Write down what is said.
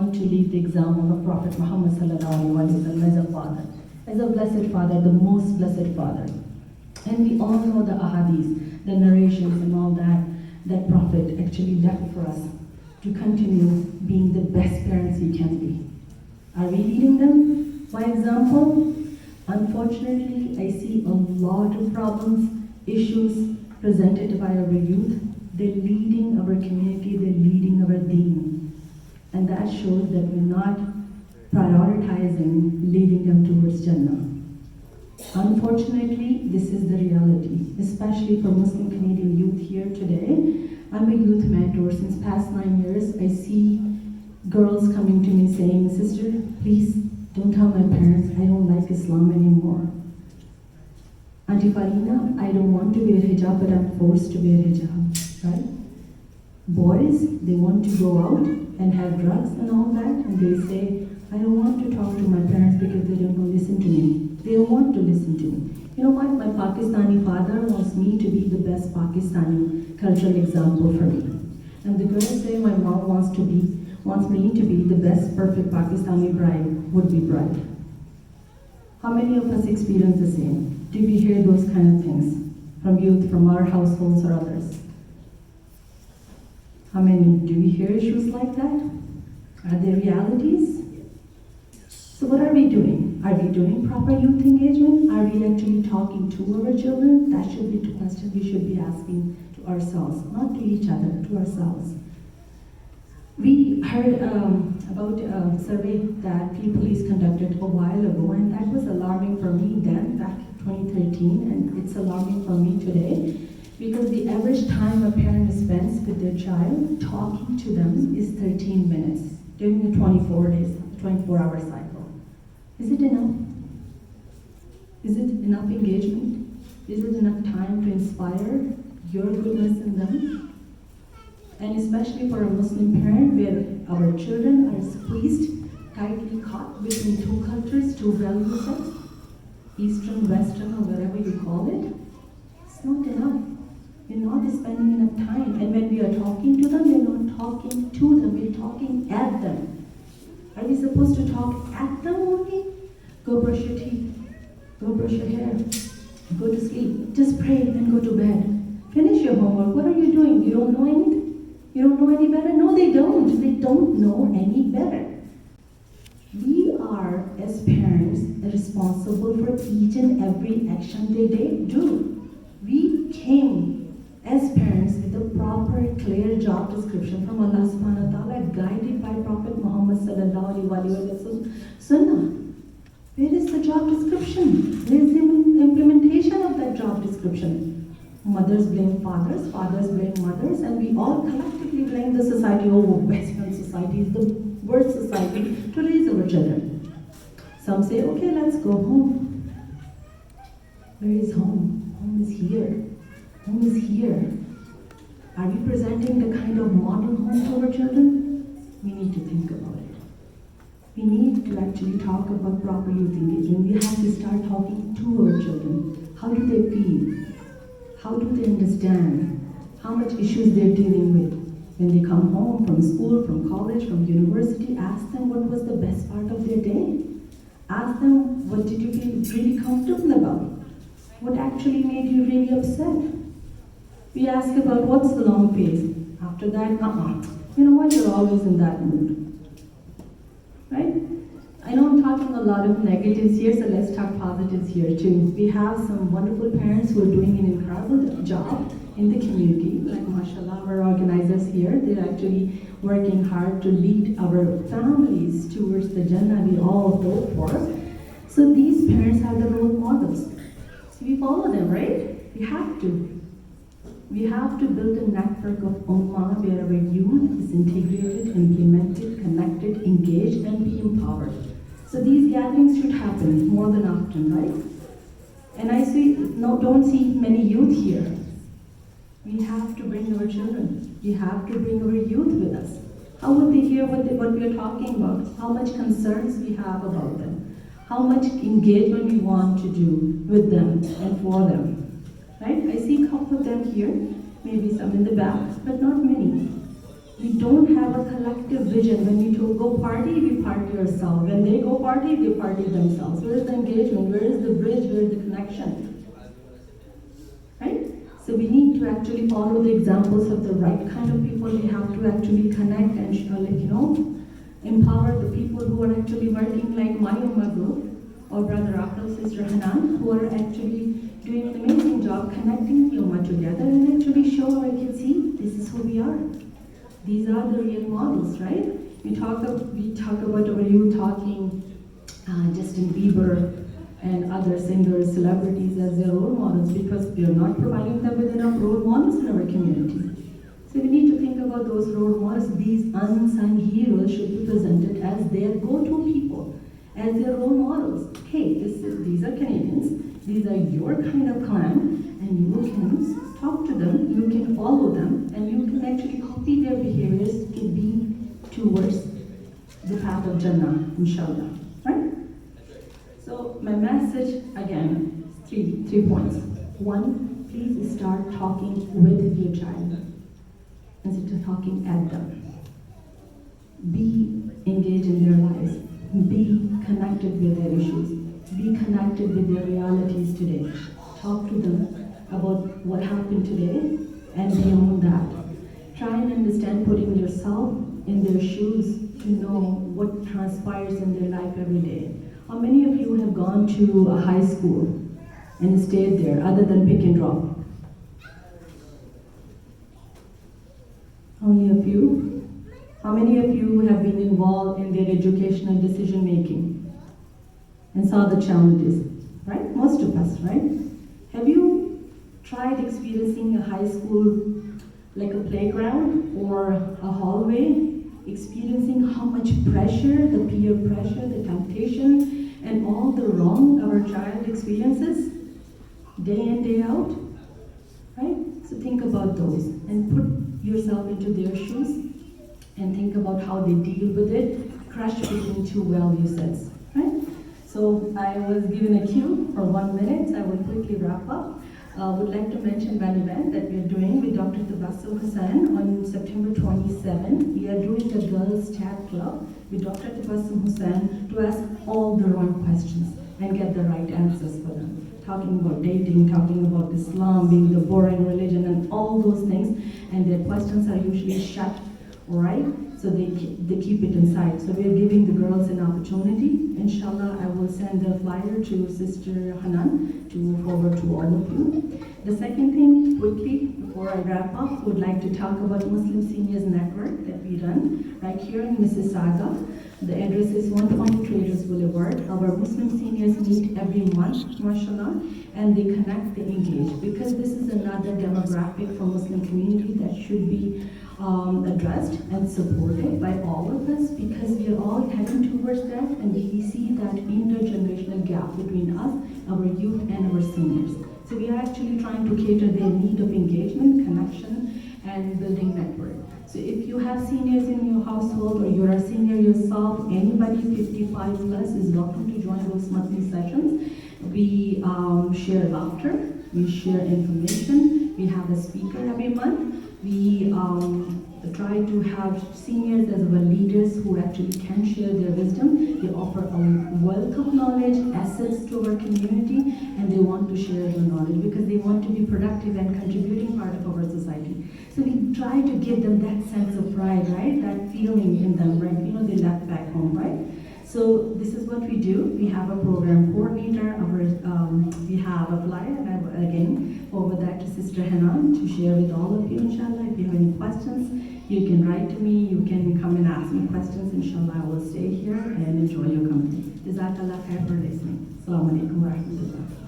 want to lead the example of Prophet Muhammad sallallahu alaihi wasallam as a father, as a blessed father, the most blessed father. And we all know the ahadith, the narrations and all that, that Prophet actually left for us to continue being the best parents we can be. Are we leading them by example? Unfortunately, I see a lot of problems, issues presented by our youth. They're leading our community, they're leading our deen. And that shows that we're not prioritizing leading them towards Jannah. Unfortunately, this is the reality, especially for Muslim Canadian youth here today. I'm a youth mentor. Since past 9 years, I see girls coming to me saying, "Sister, please don't tell my parents I don't like Islam anymore. Auntie Farina, I don't want to wear hijab, but I'm forced to wear hijab," right? Boys, they want to go out and have drugs and all that, and they say, "I don't want to talk to my parents because they don't listen to me. They don't want to listen to me." You know what? My Pakistani father wants me to be the best Pakistani cultural example for me. And the girls say my mom wants me to be the best perfect Pakistani bride, would-be bride. How many of us experience the same? Did we hear those kind of things from youth, from our households or others? How many? Do we hear issues like that? Are they realities? So what are we doing? Are we doing proper youth engagement? Are we actually talking to our children? That should be the question we should be asking to ourselves, not to each other, to ourselves. We heard about a survey that P-Police conducted a while ago, and that was alarming for me then, back in 2013, and it's alarming for me today, because the average time a parent spends with their child talking to them is 13 minutes during the 24-hour cycle. Is it enough? Is it enough engagement? Is it enough time to inspire your goodness in them? And especially for a Muslim parent where our children are squeezed, tightly caught between two cultures, two value sets, Eastern, Western, or whatever you call it, it's not enough. We're not spending enough time. And when we are talking to them, we're not talking to them, we're talking at them. Are we supposed to talk at them only? Go brush your teeth, go brush your hair, go to sleep, just pray and go to bed. Finish your homework. What are you doing? You don't know anything? You don't know any better? No, they don't. They don't know any better. We are, as parents, responsible for each and every action they do. We came as parents with a proper, clear job description from Allah subhanahu wa ta'ala, guided by Prophet Muhammad sallallahu alaihi wasallam sunnah. Where is the job description? Where is the implementation of that job description? Mothers blame fathers, fathers blame mothers, and we all collectively blame the society. Oh, Western society is the worst society to raise our children. Some say, okay, let's go home. Where is home? Home is here. Home is here. Are we presenting the kind of model home to our children? We need to think about it. We need to actually talk about proper youth engagement. We have to start talking to our children. How do they feel? How do they understand how much issues they're dealing with? When they come home from school, from college, from university, ask them what was the best part of their day. Ask them, what did you feel really comfortable about? What actually made you really upset? We ask about what's the long phase. After that, you know what, you're always in that mood. Right? I know I'm talking a lot of negatives here, so let's talk positives here too. We have some wonderful parents who are doing an incredible job in the community. Like mashallah, our organizers here, they're actually working hard to lead our families towards the Jannah we all hope for. So these parents are the role models. So we follow them, right? We have to. We have to build a network of ummah where our youth is integrated, implemented, connected, engaged, and be empowered. So these gatherings should happen more than often, right? And I don't see many youth here. We have to bring our children. We have to bring our youth with us. How would they hear what we are talking about? How much concerns we have about them? How much engagement we want to do with them and for them, right? I see a couple of them here, maybe some in the back, but not many. We don't have a collective vision. When you go party, we party yourself. When they go party, they party themselves. Where is the engagement? Where is the bridge? Where is the connection? Right? So we need to actually follow the examples of the right kind of people. We have to actually connect and empower the people who are actually working like my Ummah group or Brother Akil, Sister Hanan, who are actually doing an amazing job connecting the Ummah together and actually show our kids, see, this is who we are. These are the real models, right? We talk about our youth talking Justin Bieber and other singers, celebrities as their role models because we are not providing them with enough role models in our community. So we need to think about those role models. These unsung heroes should be presented as their go-to people, as their role models. Hey, these are Canadians, these are your kind of clan, and you can talk to them, you can follow them, and you can actually copy their behaviors to be towards the path of Jannah, inshallah. Right? So my message, again, three points. One, please start talking with your child instead of talking at them. Be engaged in their lives. Be connected with their issues. Be connected with their realities today. Talk to them about what happened today and beyond that. Try and understand putting yourself in their shoes to know what transpires in their life every day. How many of you have gone to a high school and stayed there other than pick and drop? Only a few? How many of you have been involved in their educational decision making and saw the challenges? Right? Most of us, right? Have you tried experiencing a high school like a playground or a hallway? Experiencing how much pressure, the peer pressure, the temptation, and all the wrong our child experiences day in, day out, right? So think about those and put yourself into their shoes and think about how they deal with it, crushed between two value sets, right? So I was given a cue for 1 minute. I will quickly wrap up. Would like to mention one event that we are doing with Dr. Tabassum Hussain on September 27. We are doing the Girls Chat Club with Dr. Tabassum Hussain to ask all the wrong questions and get the right answers for them. Talking about dating, talking about Islam being the boring religion and all those things, and their questions are usually shut, all right? So they keep it inside. So we are giving the girls an opportunity. Inshallah, I will send the flyer to Sister Hanan to forward to all of you. The second thing, quickly, before I wrap up, would like to talk about Muslim Seniors Network that we run right here in Mississauga. The address is 120 Traders Boulevard. Our Muslim seniors meet every month, mashallah, and they connect, they engage. Because this is another demographic for Muslim community that should be addressed and supported by all of us, because we are all heading towards that, and we see that intergenerational gap between us, our youth, and our seniors. So we are actually trying to cater their need of engagement, connection, and building network. So if you have seniors in your household or you're a senior yourself, anybody 55 plus is welcome to join those monthly sessions. We share laughter, we share information, we have a speaker every month. We try to have seniors as our leaders who actually can share their wisdom. They offer a wealth of knowledge, assets to our community, and they want to share their knowledge because they want to be productive and contributing part of our society. So we try to give them that sense of pride, right? That feeling in them, right? You know, they left back home, right? So this is what we do. We have a program coordinator, we have a flyer, and I will again forward that to Sister Hanan to share with all of you, inshallah. If you have any questions, you can write to me, you can come and ask me questions, inshallah. I will stay here and enjoy your company. Jazakallah khair for listening. Assalamu alaikum wa rahmatullah.